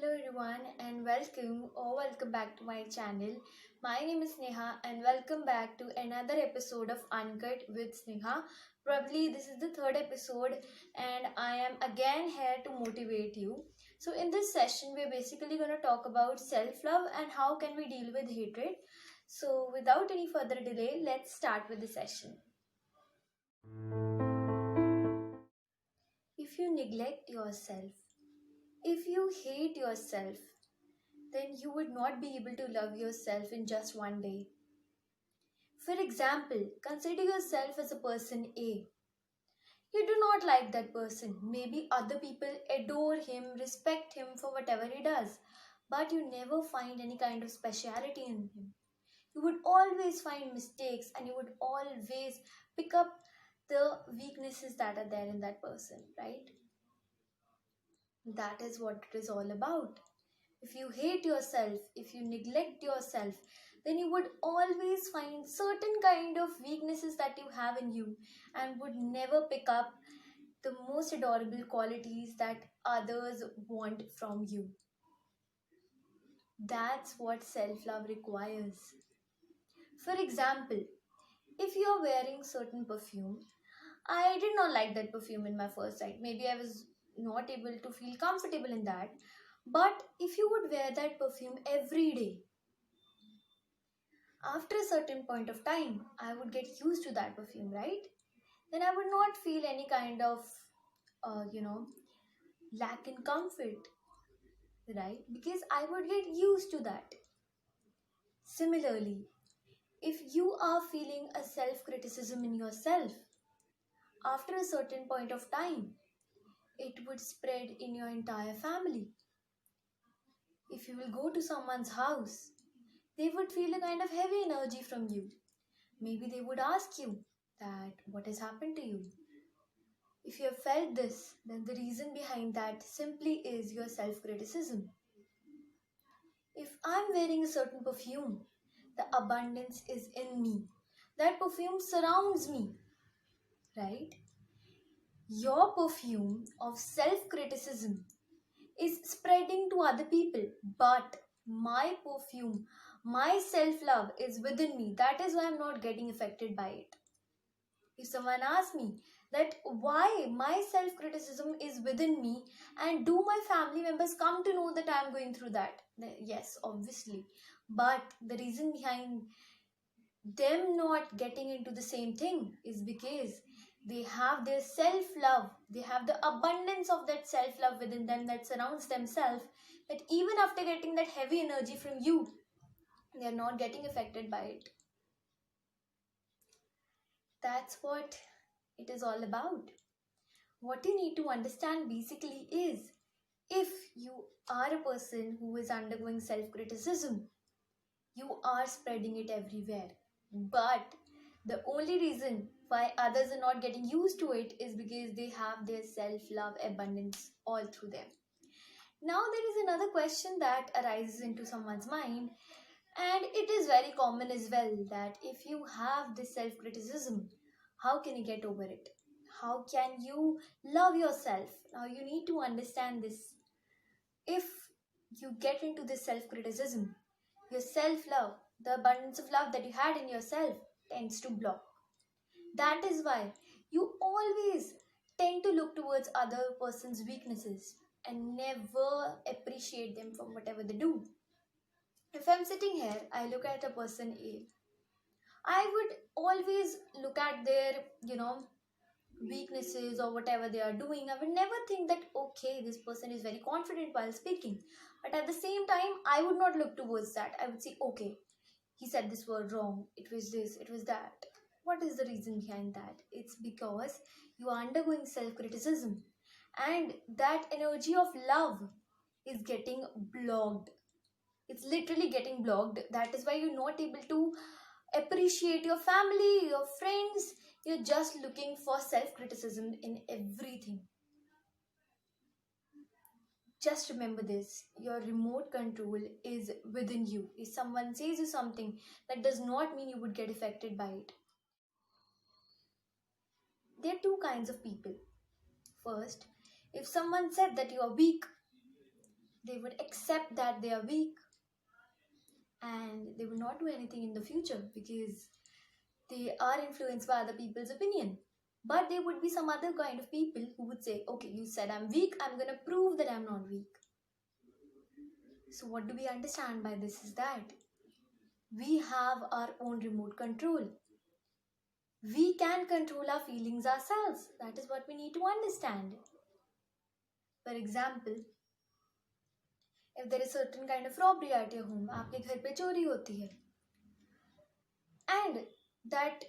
Hello everyone and welcome back to my channel. My name is Sneha and welcome back to another episode of Unkut with Sneha. Probably this is the third episode and I am again here to motivate you. So in this session we're basically going to talk about self-love and how can we deal with hatred. So without any further delay, let's start with the session. If you neglect yourself, if you hate yourself, then you would not be able to love yourself in just one day. For example, consider yourself as a person A. You do not like that person. Maybe other people adore him, respect him for whatever he does, but you never find any kind of speciality in him. You would always find mistakes and you would always pick up the weaknesses that are there in that person, right? That is what it is all about. If you hate yourself, if you neglect yourself, then you would always find certain kind of weaknesses that you have in you and would never pick up the most adorable qualities that others want from you. That's what self-love requires. For example, if you are wearing certain perfume, I did not like that perfume in my first sight. Maybe I was not able to feel comfortable in that. But if you would wear that perfume every day, after a certain point of time, I would get used to that perfume, right? Then I would not feel any kind of, lack in comfort, right? Because I would get used to that. Similarly, if you are feeling a self-criticism in yourself, after a certain point of time, it would spread in your entire family. If you will go to someone's house, they would feel a kind of heavy energy from you. Maybe they would ask you that what has happened to you. If you have felt this, then the reason behind that simply is your self-criticism. If I'm wearing a certain perfume, the abundance is in me. That perfume surrounds me, right? Your perfume of self-criticism is spreading to other people, but my perfume, my self-love is within me. That is why I'm not getting affected by it. If someone asks me that why my self-criticism is within me and do my family members come to know that I'm going through that? Yes, obviously. But the reason behind them not getting into the same thing is because they have their self-love. They have the abundance of that self-love within them that surrounds themselves, that even after getting that heavy energy from you, they are not getting affected by it. That's what it is all about. What you need to understand basically is, if you are a person who is undergoing self-criticism, you are spreading it everywhere. But the only reason why others are not getting used to it is because they have their self-love abundance all through them. Now there is another question that arises into someone's mind, and it is very common as well, that if you have this self-criticism, how can you get over it? How can you love yourself? Now you need to understand this. If you get into this self-criticism, your self-love, the abundance of love that you had in yourself tends to block. That is why you always tend to look towards other person's weaknesses and never appreciate them from whatever they do. If I'm sitting here, I look at a person A, I would always look at their, weaknesses or whatever they are doing. I would never think that, okay, this person is very confident while speaking. But at the same time, I would not look towards that. I would say, okay, he said this word wrong. It was this, it was that. What is the reason behind that? It's because you are undergoing self-criticism. And that energy of love is getting blocked. It's literally getting blocked. That is why you're not able to appreciate your family, your friends. You're just looking for self-criticism in everything. Just remember this, your remote control is within you. If someone says you something, that does not mean you would get affected by it. There are two kinds of people. First, if someone said that you are weak, they They would accept that they are weak and they will not do anything in the future because they are influenced by other people's opinion. But there would be some other kind of people who would say, okay, you said I'm weak, I'm gonna prove that I'm not weak. So what do we understand by this is that we have our own remote control. We can control our feelings ourselves. That is what we need to understand. For example, if there is certain kind of robbery at your home, आपके घर पे चोरी होती है, and that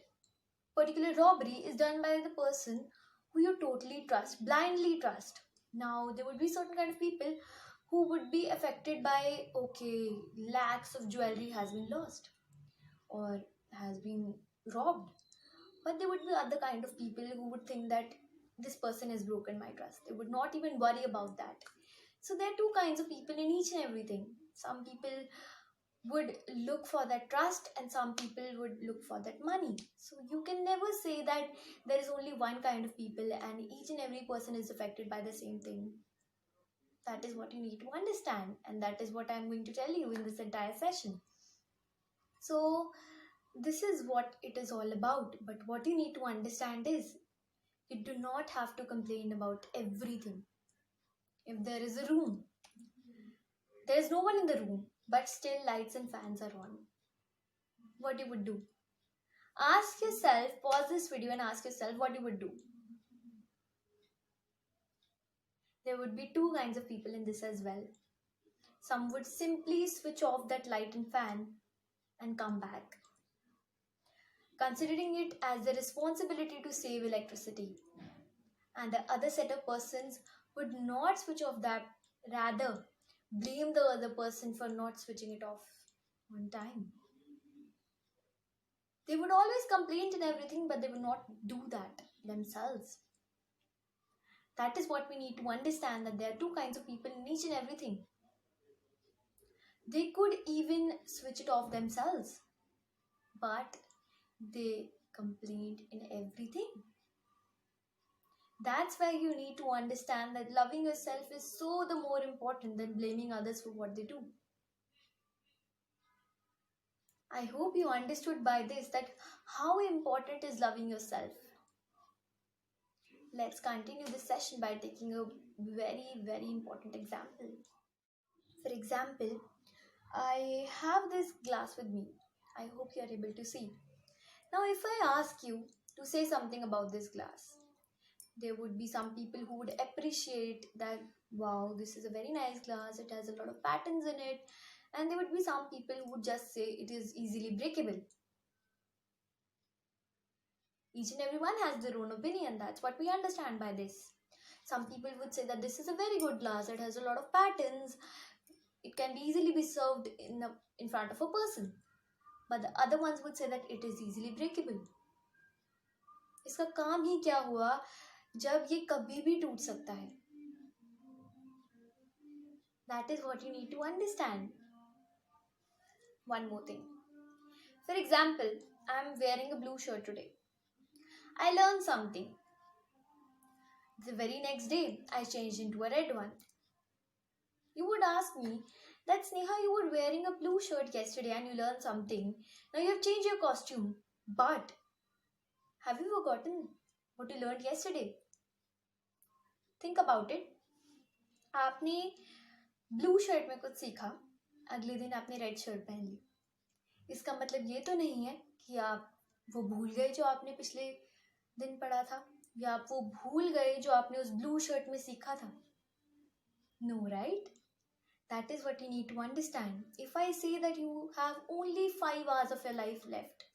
particular robbery is done by the person who you totally trust, blindly trust. Now, there would be certain kind of people who would be affected by, okay, lakhs of jewelry has been lost or has been robbed. But there would be other kind of people who would think that this person has broken my trust. They would not even worry about that. So there are two kinds of people in each and everything. Some people would look for that trust and some people would look for that money. So you can never say that there is only one kind of people and each and every person is affected by the same thing. That is what you need to understand, and that is what I'm going to tell you in this entire session. So this is what it is all about. But what you need to understand is you do not have to complain about everything. If there is a room, there is no one in the room, but still lights and fans are on, what you would do? Ask yourself, pause this video and ask yourself what you would do. There would be two kinds of people in this as well. Some would simply switch off that light and fan and come back, considering it as their responsibility to save electricity. And the other set of persons would not switch off that, rather blame the other person for not switching it off on time. They would always complain and everything, but they would not do that themselves. That is what we need to understand, that there are two kinds of people in each and everything. They could even switch it off themselves, but they complained in everything. That's why you need to understand that loving yourself is so the more important than blaming others for what they do. I hope you understood by this that how important is loving yourself. Let's continue this session by taking a very, very important example. For example, I have this glass with me. I hope you are able to see. Now, if I ask you to say something about this glass, there would be some people who would appreciate that, wow, this is a very nice glass, it has a lot of patterns in it. And there would be some people who would just say it is easily breakable. Each and everyone has their own opinion. That's what we understand by this. Some people would say that this is a very good glass, it has a lot of patterns, it can easily be served in front of a person. But the other ones would say that it is easily breakable. इसका काम ही क्या हुआ जब ये कभी भी टूट सकता है? That is what you need to understand. One more thing. For example, I am wearing a blue shirt today. I learned something. The very next day, I changed into a red one. You would ask me that, Sneha, you were wearing a blue shirt yesterday and you learned something. Now you have changed your costume. But have you forgotten what you learned yesterday? Think about it. आपने blue shirt में कुछ सीखा, अगले दिन आपने red shirt पहन ली. इसका मतलब ये तो नहीं है कि आप वो भूल गए जो आपने पिछले दिन पढ़ा था, या आप वो भूल गए जो आपने उस ब्लू शर्ट में सीखा था. No, right? That is what you need to understand. If I say that you have only 5 hours of your life left,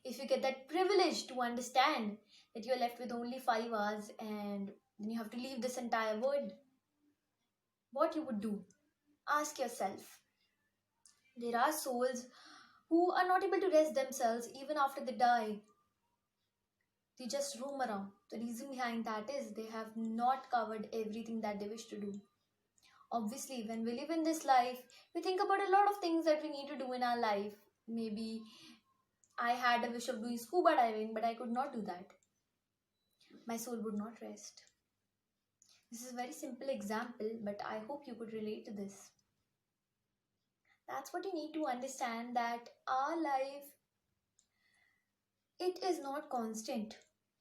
if you get that privilege to understand that you're left with only 5 hours and then you have to leave this entire world, what you would do? Ask yourself. There are souls who are not able to rest themselves even after they die. They just roam around. The reason behind that is they have not covered everything that they wish to do. Obviously, when we live in this life, we think about a lot of things that we need to do in our life. Maybe I had a wish of doing scuba diving, but I could not do that. My soul would not rest. This is a very simple example, but I hope you could relate to this. That's what you need to understand, that our life, it is not constant.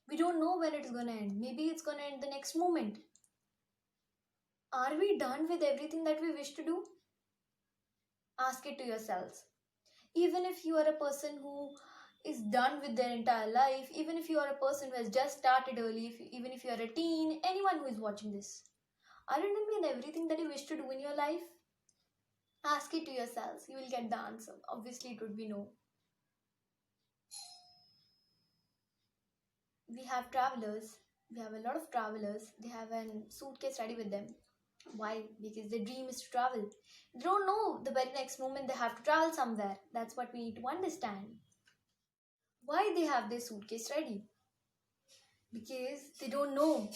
We don't know when it's gonna end. Maybe it's gonna end the next moment. Are we done with everything that we wish to do? Ask it to yourselves. Even if you are a person who is done with their entire life, even if you are a person who has just started early, even if you are a teen, anyone who is watching this, are you done with everything that you wish to do in your life? Ask it to yourselves. You will get the answer. Obviously, it would be no. We have travelers. We have a lot of travelers. They have a suitcase ready with them. Why? Because their dream is to travel. They don't know the very next moment they have to travel somewhere. That's what we need to understand. Why they have their suitcase ready? Because they don't know.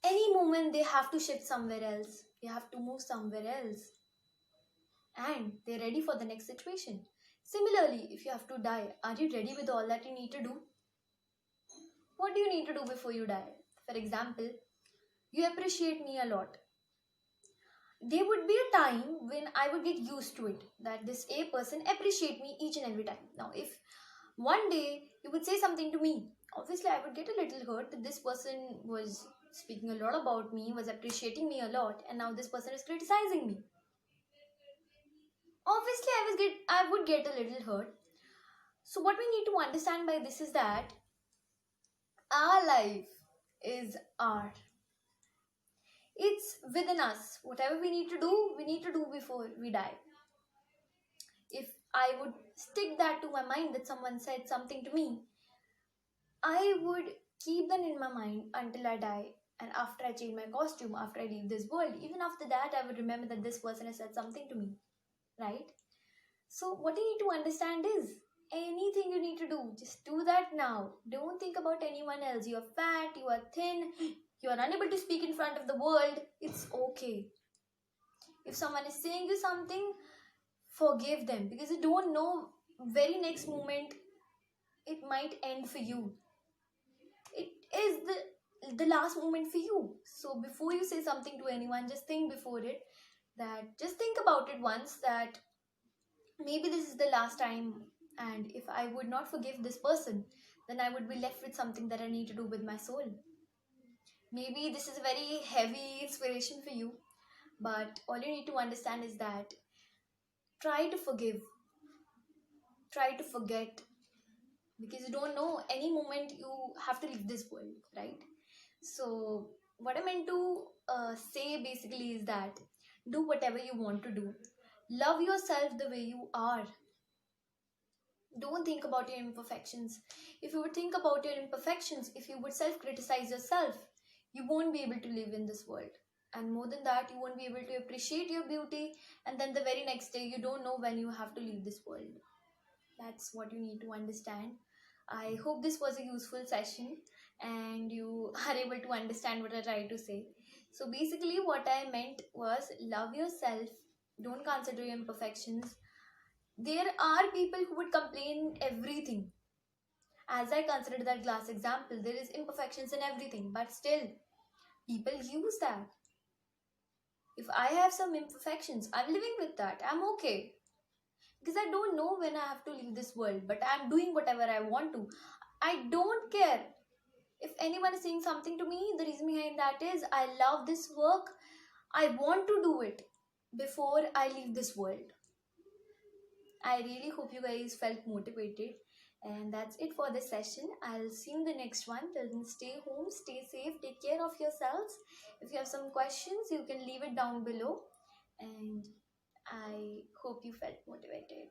Any moment they have to shift somewhere else. They have to move somewhere else. And they're ready for the next situation. Similarly, if you have to die, are you ready with all that you need to do? What do you need to do before you die? For example, you appreciate me a lot. There would be a time when I would get used to it, that this A person appreciate me each and every time. Now, if one day you would say something to me, obviously I would get a little hurt that this person was speaking a lot about me, was appreciating me a lot, and now this person is criticizing me. Obviously, I would get a little hurt. So what we need to understand by this is that our life is our. It's within us. Whatever we need to do before we die. If I would stick that to my mind that someone said something to me, I would keep that in my mind until I die. And after I change my costume, after I leave this world, even after that, I would remember that this person has said something to me. Right? So, what you need to understand is anything you need to do, just do that now. Don't think about anyone else. You are fat, you are thin, you are unable to speak in front of the world. It's okay. If someone is saying you something, forgive them, because you don't know very next moment it might end for you. It is the last moment for you. So before you say something to anyone, just think before it, that just think about it once, that maybe this is the last time, and if I would not forgive this person, then I would be left with something that I need to do with my soul. Maybe this is a very heavy inspiration for you, but all you need to understand is that try to forgive, try to forget, because you don't know any moment you have to leave this world, right? So what I meant to say basically is that do whatever you want to do. Love yourself the way you are. Don't think about your imperfections. If you would think about your imperfections, if you would self-criticize yourself, you won't be able to live in this world. And more than that, you won't be able to appreciate your beauty. And then the very next day, you don't know when you have to leave this world. That's what you need to understand. I hope this was a useful session and you are able to understand what I tried to say. So basically what I meant was, love yourself. Don't consider your imperfections. There are people who would complain everything. As I considered that glass example, there is imperfections in everything, but still people use that. If I have some imperfections, I'm living with that. I'm okay. Because I don't know when I have to leave this world, but I'm doing whatever I want to. I don't care if anyone is saying something to me. The reason behind that is I love this work. I want to do it before I leave this world. I really hope you guys felt motivated. And that's it for this session. I'll see you in the next one. Till then, stay home, stay safe, take care of yourselves. If you have some questions, you can leave it down below. And I hope you felt motivated.